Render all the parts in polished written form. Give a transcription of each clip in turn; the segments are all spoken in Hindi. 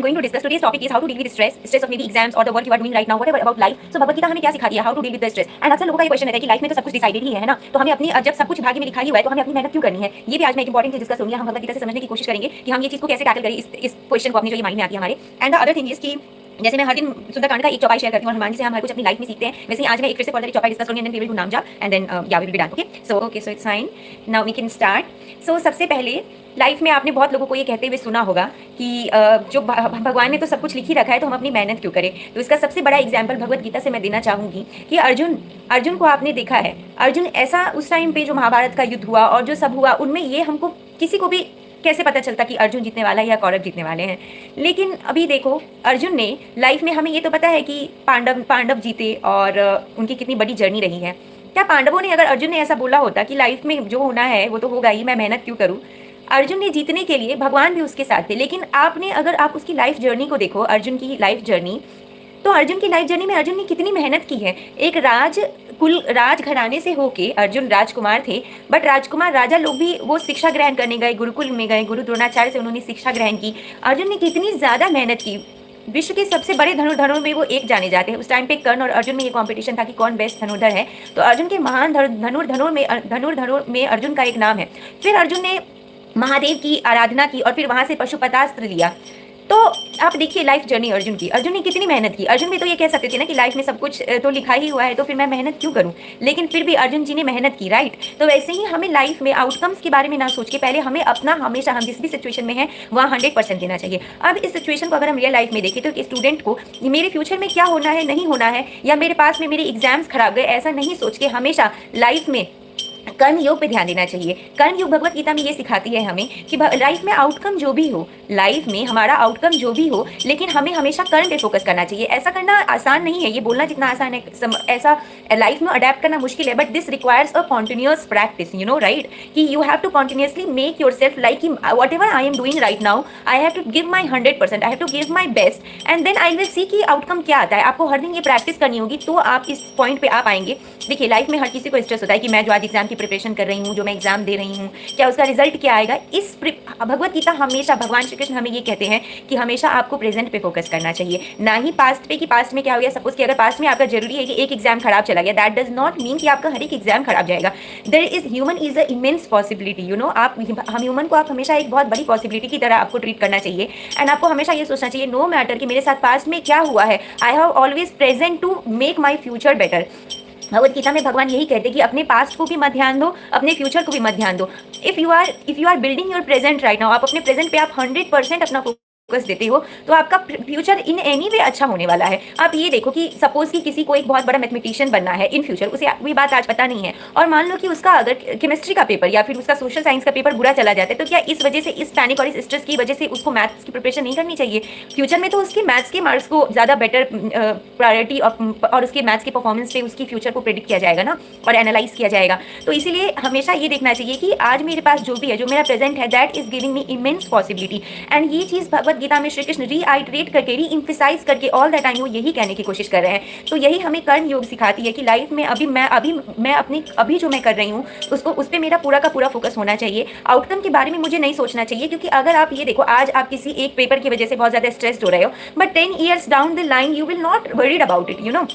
going to discuss today's topic is how to deal with stress of maybe exams or the work you are doing right now, whatever about life. So Bhagavad Gita हमें क्या सिखाती है, how to deal with the stress. And अक्सर लोगों का ये क्वेश्चन रहता है कि लाइफ में तो सब कुछ डिसाइडेड ही है ना, तो हमें अपनी जब सब कुछ भाग्य में लिखा ही हुआ है तो हमें अपनी मेहनत क्यों करनी है। ये भी आज मैं एक इंपॉर्टेंट चीज डिस्कस होंगी। हम भगवत गीता से समझने की कोशिश करेंगे कि हम ये चीज को कैसे टैकल करें, इस क्वेश्चन को अपने जो ये माइंड में आती है हमारे। And the other thing is कि जैसे मैं हर दिन सुंदरकांड का एक चौपाई शेयर करती हूँ और हनुमान जी से हम हर कुछ अपनी लाइफ में सीखते हैं, वैसे ही आज मैं एक फिर से फर्दर चौपाई डिस्कस करूंगी and then we will do नाम जाप and then yeah we will be done. Okay so it's fine, now we can start. So सबसे पहले लाइफ में आपने बहुत लोगों को ये कहते हुए सुना होगा कि जो भगवान ने तो सब कुछ लिख ही रखा है तो हम अपनी मेहनत क्यों करें। तो इसका सबसे बड़ा एग्जाम्पल भगवत गीता से मैं देना चाहूँगी कि अर्जुन को आपने देखा है। अर्जुन ऐसा उस टाइम पे जो महाभारत का युद्ध हुआ और जो सब हुआ उनमें ये हमको किसी को भी कैसे पता चलता कि अर्जुन जीतने वाला है या कौरव जीतने वाले हैं। लेकिन अभी देखो अर्जुन ने लाइफ में, हमें ये तो पता है कि पांडव जीते और उनकी कितनी बड़ी जर्नी रही है। क्या पांडवों ने, अगर अर्जुन ने ऐसा बोला होता कि लाइफ में जो होना है वो तो होगा ही, मैं मेहनत क्यों करूँ। अर्जुन ने जीतने के लिए भगवान भी उसके साथ थे। लेकिन आपने, अगर आप उसकी लाइफ जर्नी को देखो, अर्जुन की लाइफ जर्नी, तो अर्जुन की लाइफ जर्नी में अर्जुन ने कितनी मेहनत की है। एक राज घराने से होके अर्जुन राजकुमार थे, बट राजकुमार राजा लोग भी वो शिक्षा ग्रहण करने गए, गुरुकुल में गए, गुरु द्रोणाचार्य से उन्होंने शिक्षा ग्रहण की। अर्जुन ने कितनी ज़्यादा मेहनत की। विश्व के सबसे बड़े धनुर्धरों में वो एक जाने जाते हैं। उस टाइम पे कर्ण और अर्जुन में ये कंपटीशन था कि कौन बेस्ट धनुर्धर है, तो अर्जुन के महान धनुर्धरों में अर्जुन का एक नाम है। फिर अर्जुन ने महादेव की आराधना की और फिर वहाँ से पशुपतास्त्र लिया। तो आप देखिए लाइफ जर्नी अर्जुन ने कितनी मेहनत की। अर्जुन भी तो ये कह सकते थे ना कि लाइफ में सब कुछ तो लिखा ही हुआ है तो फिर मैं मेहनत क्यों करूं, लेकिन फिर भी अर्जुन जी ने मेहनत की, राइट। तो वैसे ही हमें लाइफ में आउटकम्स के बारे में ना सोच के पहले हमें अपना, हमेशा हम जिस भी सिचुएशन में है वहाँ 100% देना चाहिए। अब इस सिचुएशन को अगर हम रियल लाइफ में देखें तो एक स्टूडेंट को मेरे फ्यूचर में क्या होना है, नहीं होना है, या मेरे पास में मेरे एग्जाम्स खराब गए, ऐसा नहीं सोच के हमेशा लाइफ में कर्म योग पे ध्यान देना चाहिए। कर्म योग भगवत गीता में ये सिखाती है हमें कि लाइफ में आउटकम जो भी हो, लाइफ में हमारा आउटकम जो भी हो, लेकिन हमें हमेशा कर्म पे फोकस करना चाहिए। ऐसा करना आसान नहीं है, ये बोलना जितना आसान है ऐसा लाइफ में अडेप्ट करना मुश्किल है, but this requires a continuous practice, you know, right. कि you have to continuously make yourself like whatever I am doing right now, I have to give my 100%, I have to give my best and then I will see कि आउटकम क्या आता है। आपको हर दिन ये प्रैक्टिस करनी होगी तो आप इस पॉइंट पे आ पाएंगे। देखिए लाइफ में हर किसी को स्ट्रेस होता है कि मैं जो आज एग्जाम की प्रिपरेशन कर रही हूँ, जो मैं एग्जाम दे रही हूँ, क्या उसका रिजल्ट क्या आएगा। भगवत गीता हमेशा, भगवान श्री कृष्ण हमें ये कहते हैं कि हमेशा आपको प्रेजेंट पे फोकस करना चाहिए, ना ही पास्ट पे कि पास्ट में क्या हो गया। सपोज कि अगर पास्ट में आपका जरूरी है कि एक एग्जाम खराब चला गया, दैट डज नॉट मीन कि आपका हर एक एग्जाम खराब जाएगा। There is human is a immense possibility, you know. हम ह्यूमन को आप हमेशा एक बहुत बड़ी पॉसिबिलिटी की तरह आपको ट्रीट करना चाहिए। एंड आपको हमेशा ये सोचना चाहिए, नो मैटर कि मेरे साथ पास्ट में क्या हुआ है, I have always present to make my future better. Bhagavad Gita में भगवान यही कहते हैं कि अपने पास्ट को भी मत ध्यान दो, अपने फ्यूचर को भी मत ध्यान दो। If you are building your present right now, आप अपने प्रेजेंट पे आप 100% अपना फोकस देते हो तो आपका फ्यूचर इन एनी वे अच्छा होने वाला है। आप ये देखो कि सपोज कि किसी को एक बहुत बड़ा मैथमेटिशियन बनना है इन फ्यूचर, उसे ये बात आज पता नहीं है, और मान लो कि उसका अगर केमिस्ट्री का पेपर या फिर उसका सोशल साइंस का पेपर बुरा चला जाता है, तो क्या इस वजह से, इस पैनिक और इस स्ट्रेस की वजह से उसको मैथ्स की प्रिपरेशन नहीं करनी चाहिए। फ्यूचर में तो उसके मैथ्स के मार्क्स को ज़्यादा बेटर प्रायोरिटी और उसके मैथ्स के परफॉर्मेंस पे उसकी फ्यूचर को प्रेडिक्ट किया जाएगा ना, और एनालाइज किया जाएगा। तो इसीलिए हमेशा ये देखना चाहिए कि आज मेरे पास जो भी है, जो मेरा प्रेजेंट है, that is giving me immense possibility. And ये चीज़ भगवत गीता में श्री कृष्ण रीआइटरेट करके, रीइम्फेसाइज करके ऑल द टाइम वो यही कहने की कोशिश कर रहे हैं। तो यही हमें कर्म योग सिखाती है कि लाइफ में अभी जो मैं कर रही हूँ उसको, उस पर मेरा पूरा का पूरा फोकस होना चाहिए। आउटकम के बारे में मुझे नहीं सोचना चाहिए, क्योंकि अगर आप ये देखो, आज आप किसी एक पेपर की वजह से बहुत ज़्यादा स्ट्रेस्ड हो रहे हो, but 10 years down the line you will not worried about it, you know.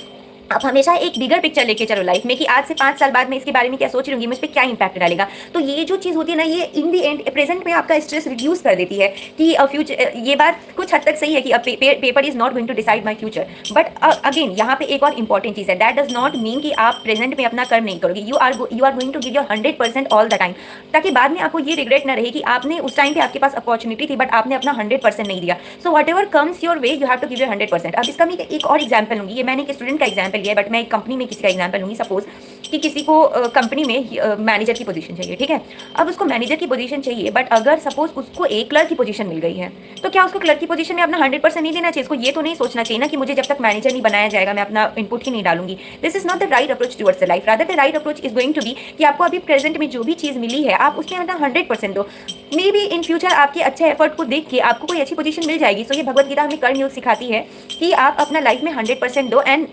आप हमेशा एक बिगर पिक्चर लेके चलो लाइफ में कि आज से 5 साल बाद मैं इसके बारे में क्या सोच रही हूँ, मुझ पर क्या इंपैक्ट डालेगा। तो ये जो चीज़ होती है ना, ये इन दी एंड प्रेजेंट में आपका स्ट्रेस रिड्यूस कर देती है कि फ्यूचर, ये बात कुछ हद तक सही है कि paper is not going to decide my future, but again यहाँ पे एक और इंपॉर्टेंट चीज़ है, दैट डज नॉट मीन कि आप प्रेजेंट में अपना कर्म नहीं करोगे। You are going to give your 100% all the time, ताकि बाद में आपको ये रिग्रेट ना रहे कि आपने उस टाइम पे आपके पास अपॉर्चुनिटी थी बट आपने अपना 100% नहीं दिया। So what ever comes your way, you have to give your 100%। अब इसका मैं एक और एग्जाम्पल लूँगी, ये मैंने एक स्टूडेंट का एग्जाम्पल लिया है, बट मैं एक कंपनी में किसी का एग्जांपल लूंगी। सपोज कि किसी को कंपनी में मैनेजर की पोजीशन चाहिए, ठीक है। अब उसको मैनेजर की पोजीशन चाहिए, बट अगर सपोज उसको एक क्लर्क की पोजीशन मिल गई है, तो क्या उसको क्लर्क की पोजीशन में अपना 100% नहीं देना चाहिए? उसको ये तो नहीं सोचना चाहिए ना कि मुझे जब तक मैनेजर नहीं बनाया जाएगा मैं अपना इनपुट ही नहीं डालूंगी। This is not the right approach towards the life. Rather the right approach is going to be कि आपको अभी प्रेजेंट में जो भी चीज़ मिली है आप उसमें अपना 100% दो। मे बी इन फ्यूचर आपके अच्छे एफर्ट को देख के आपको कोई अच्छी पोजीशन मिल जाएगी। सो ये भगवत गीता हमें कर्म योग सिखाती है कि आप अपना लाइफ में 100% दो। एंड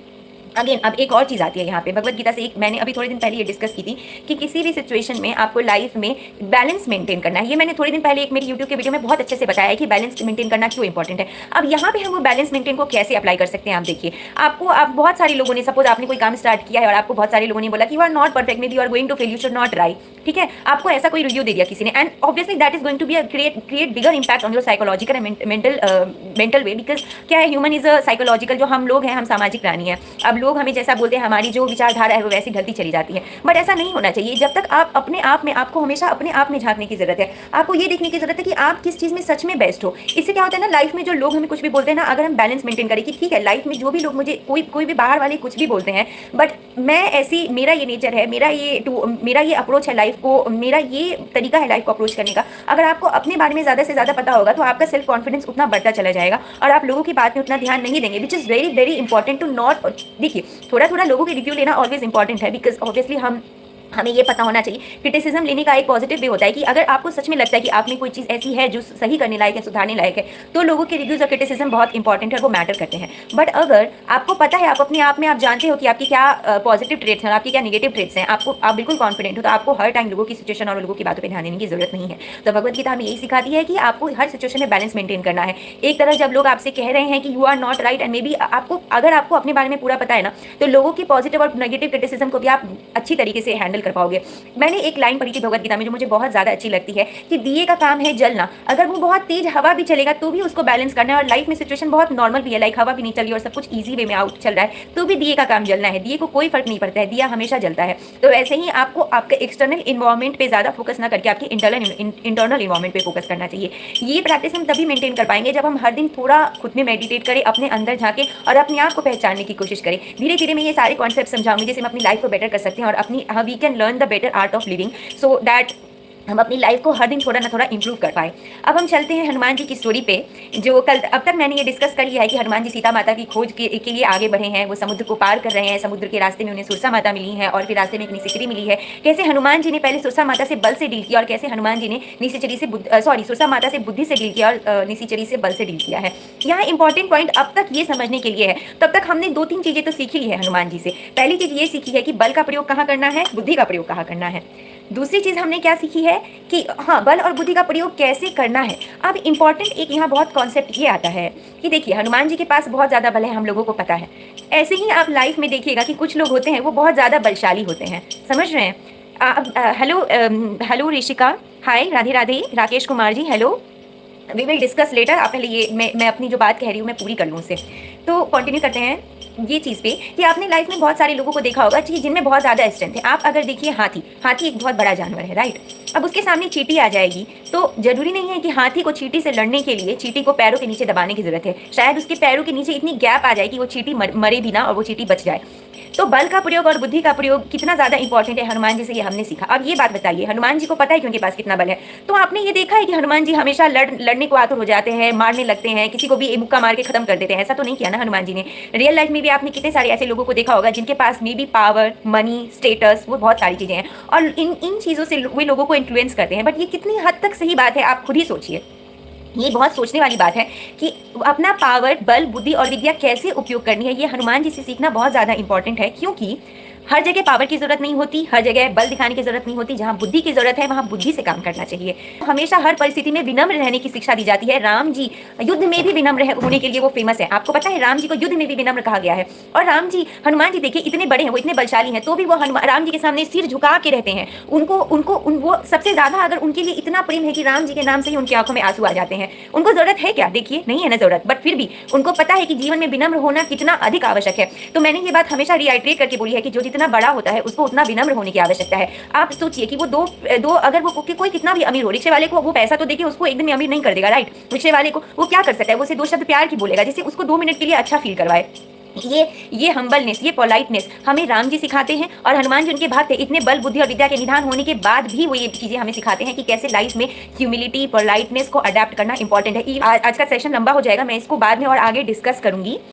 अगेन अब एक और चीज़ आती है यहाँ पे भगवत गीता से, एक मैंने अभी थोड़े दिन पहले ये डिस्कस की थी कि किसी भी सिचुएशन में आपको लाइफ में बैलेंस मेंटेन करना है। ये मैंने थोड़े दिन पहले एक मेरी यूट्यूब के वीडियो में बहुत अच्छे से बताया है कि बैलेंस मेंटेन करना क्यों इंपॉर्टेंट है। अब यहाँ पे हम वो बैलेंस मेंटेन को कैसे अप्लाई कर सकते हैं आप देखिए। आपको आप बहुत सारे लोगों ने, सपोज आपने कोई काम स्टार्ट किया है और आपको बहुत सारे लोगों ने बोला कि you are not perfect, may be you are going to fail, you should not try, ठीक है। आपको ऐसा कोई रिव्यू दे दिया किसी ने, and obviously that is going to be create bigger impact on your psychological and mental way, because क्या है, ह्यूमन इज अ साइकोलॉजिकल, जो हम लोग हैं हम सामाजिक प्राणी हैं। अब लोग हमें जैसा बोलते हैं हमारी जो विचारधारा है वो वैसी ढलती चली जाती है, बट ऐसा नहीं होना चाहिए। जब तक आप अपने आप में, आपको हमेशा अपने आप में झांकने की जरूरत है। आपको ये देखने की जरूरत है कि आप किस चीज़ में सच में बेस्ट हो। इससे क्या होता है ना, लाइफ में जो लोग हमें कुछ भी बोलते हैं ना, अगर हम बैलेंस मेंटेन करें कि ठीक है लाइफ में जो भी लोग मुझे कोई भी बाहर वाले कुछ भी बोलते हैं, बट मैं ऐसी, मेरा ये नेचर है, मेरा ये अप्रोच है लाइफ को, मेरा ये तरीका है लाइफ को अप्रोच करने का। अगर आपको अपने बारे में ज़्यादा से ज़्यादा पता होगा तो आपका सेल्फ कॉन्फिडेंस उतना बढ़ता चला जाएगा और आप लोगों की बात में उतना ध्यान नहीं देंगे, which is very very important to not. देखिए थोड़ा थोड़ा लोगों के रिव्यू लेना ऑलवेज इंपॉर्टेंट है, बिकॉज ऑब्वियसली हमें ये पता होना चाहिए। क्रिटिसिज्म लेने का एक पॉजिटिव वे होता है कि अगर आपको सच में लगता है कि आप में कोई चीज़ ऐसी है जो सही करने लायक है, सुधारने लायक है, तो लोगों के रिव्यूज़ और क्रिटिसिज्म बहुत इंपॉर्टेंट है, वो मैटर करते हैं। बट अगर आपको पता है, आप अपने आप में आप जानते हो कि आपकी क्या पॉजिटिव ट्रेट्स हैं और आपकी क्या नेगेटिव ट्रेट्स हैं, आप बिल्कुल कॉन्फिडेंट हो, तो आपको हर टाइम लोगों की सिचुएशन और लोगों की बातों पर ध्यान देने की जरूरत नहीं है। तो भगवत गीता हमें यही सिखाती है कि आपको हर सिचुएशन में बैलेंस मेंटेन करना है। एक तरफ जब लोग आपसे कह रहे हैं कि you are not right, and may be अगर आपको अपने बारे में पूरा पता है ना, तो लोगों की पॉजिटिव और नेगेटिव क्रिटिसिज्म को भी आप अच्छी तरीके से हैंडल कर पाओगे। मैंने एक लाइन पढ़ी थी भगवत गीता में जो मुझे बहुत ज़्यादा अच्छी लगती है कि दिए का काम है जलना, अगर वो बहुत तेज हवा भी चलेगा तो भी उसको बैलेंस करना है। और लाइफ में सिचुएशन बहुत नॉर्मल भी है, लाइक हवा भी नहीं चल रही और सब कुछ ईजी वे में आउट चल रहा है, तो भी दिए का काम जलना है। दिए को कोई फर्क नहीं पड़ता है, दिया हमेशा जलता है। तो ऐसे ही आपको आपके एक्सटर्नल इन्वायरमेंट पे ज़्यादा फोकस ना करके आपके इंटरनल इन्वायरमेंट पे फोकस करना चाहिए। ये प्रैक्टिस हम तभी मेंटेन कर पाएंगे जब हम हर दिन थोड़ा खुद में मेडिटेट करें, अपने अंदर झांकें और अपने आप को पहचानने की कोशिश करें। धीरे धीरे मैं ये सारे कॉन्सेप्ट समझाऊंगी जिससे हम अपनी लाइफ को बेटर कर सकते हैं और अपनी we can learn the better art of living, so that हम अपनी लाइफ को हर दिन थोड़ा ना थोड़ा इंप्रूव कर पाए। अब हम चलते हैं हनुमान जी की स्टोरी पे, जो कल अब तक मैंने ये डिस्कस कर लिया है कि हनुमान जी सीता माता की खोज के लिए आगे बढ़े हैं, वो समुद्र को पार कर रहे हैं, समुद्र के रास्ते में उन्हें सुरसा माता मिली है और फिर रास्ते में एक निशिचरी मिली है। कैसे हनुमान जी ने पहले सुरसा माता से बल से डील किया और कैसे हनुमान जी ने सुरसा माता से बुद्धि से डील किया और निशिचरी से बल से डील किया है। यहाँ इंपॉर्टेंट पॉइंट अब तक ये समझने के लिए है, तब तक हमने 2-3 चीज़ें तो सीखी ली है हनुमान जी से। पहली चीज़ ये सीखी है कि बल का प्रयोग कहाँ करना है, बुद्धि का प्रयोग कहाँ करना है। दूसरी चीज़ हमने क्या सीखी है कि हाँ, बल और बुद्धि का प्रयोग कैसे करना है। अब इम्पॉर्टेंट एक यहाँ बहुत कॉन्सेप्ट ये आता है कि देखिए हनुमान जी के पास बहुत ज़्यादा बल है, हम लोगों को पता है। ऐसे ही आप लाइफ में देखिएगा कि कुछ लोग होते हैं वो बहुत ज़्यादा बलशाली होते हैं, समझ रहे हैं। Hello Rishika, hi, Radhe Radhe, Rakesh Kumar ji, hello, we will discuss later. आप पहले ये मैं अपनी जो बात कह रही हूँ मैं पूरी कर लूँ उसे, तो कंटिन्यू करते हैं ये चीज़ पे कि आपने लाइफ में बहुत सारे लोगों को देखा होगा जिनमें बहुत ज़्यादा स्ट्रेंथ है। आप अगर देखिए हाथी एक बहुत बड़ा जानवर है, राइट। अब उसके सामने चींटी आ जाएगी तो जरूरी नहीं है कि हाथी को चींटी से लड़ने के लिए चींटी को पैरों के नीचे दबाने की जरूरत है। शायद उसके पैरों के नीचे इतनी गैप आ जाए कि वो चींटी मरे भी ना और वो चींटी बच जाए। तो बल का प्रयोग और बुद्धि का प्रयोग कितना ज़्यादा इंपॉर्टेंट है हनुमान जी से, ये हमने सीखा। अब ये बात बताइए, हनुमान जी को पता है कि उनके पास कितना बल है, तो आपने ये देखा है कि हनुमान जी हमेशा लड़ने को आतुर हो जाते हैं, मारने लगते हैं, किसी को भी मुक्का मार के खत्म कर देते हैं। ऐसा तो नहीं किया ना हनुमान जी ने। रियल लाइफ में भी आपने कितने सारे ऐसे लोगों को देखा होगा जिनके पास maybe power, money, status, वो बहुत सारी चीज़ें हैं और इन चीज़ों से वे लोगों को इन्फ्लुएंस करते हैं। बट ये कितनी हद तक सही बात है आप खुद ही सोचिए। ये बहुत सोचने वाली बात है कि अपना पावर, बल, बुद्धि और विद्या कैसे उपयोग करनी है। ये हनुमान जी से सीखना बहुत ज़्यादा इंपॉर्टेंट है, क्योंकि हर जगह पावर की जरूरत नहीं होती, हर जगह बल दिखाने की जरूरत नहीं होती। जहाँ बुद्धि की जरूरत है वहाँ बुद्धि से काम करना चाहिए। हमेशा हर परिस्थिति में विनम्र रहने की शिक्षा दी जाती है। राम जी युद्ध में भी विनम्र होने के लिए वो फेमस है। आपको पता है राम जी को युद्ध में भी विनम्र कहा गया है। और हनुमान जी देखिए इतने बड़े हैं, वो इतने बलशाली हैं, तो भी वो राम जी के सामने सिर झुका के रहते हैं। वो सबसे ज्यादा अगर उनके लिए इतना प्रेम है कि राम जी के नाम से ही उनकी आंखों में आंसू आ जाते हैं। उनको जरूरत है क्या? देखिए नहीं है ना जरूरत, बट फिर भी उनको पता है कि जीवन में विनम्र होना कितना अधिक आवश्यक है। तो मैंने ये बात हमेशा रिआइट्रेट करके बोली है कि जो जितना बड़ा होता है उसको उतना विनम्र होने की आवश्यकता है। आप सोचिए कि वो दो अगर वो कोई कितना भी अमीर हो, रिक्शे वाले को वो पैसा तो देखिए उसको एकदम अमीर नहीं कर देगा, राइट। रिक्शे वाले को वो क्या कर सकता है, वो उसे 2 शब्द प्यार की बोलेगा जिससे उसको 2 मिनट के लिए अच्छा फील करवाए। ये हम्बलनेस, ये पोलाइटनेस हमें राम जी सिखाते हैं और हनुमान जी उनके भक्त थे। इतने बल, बुद्धि और विद्या के निधान होने के बाद भी वो ये चीजें हमें सिखाते हैं कि कैसे लाइफ में ह्यूमिलिटी, पोलाइटनेस को अडेप्ट करना इंपॉर्टेंट है। आज का सेशन लंबा हो जाएगा, मैं इसको बाद में और आगे डिस्कस करूंगी।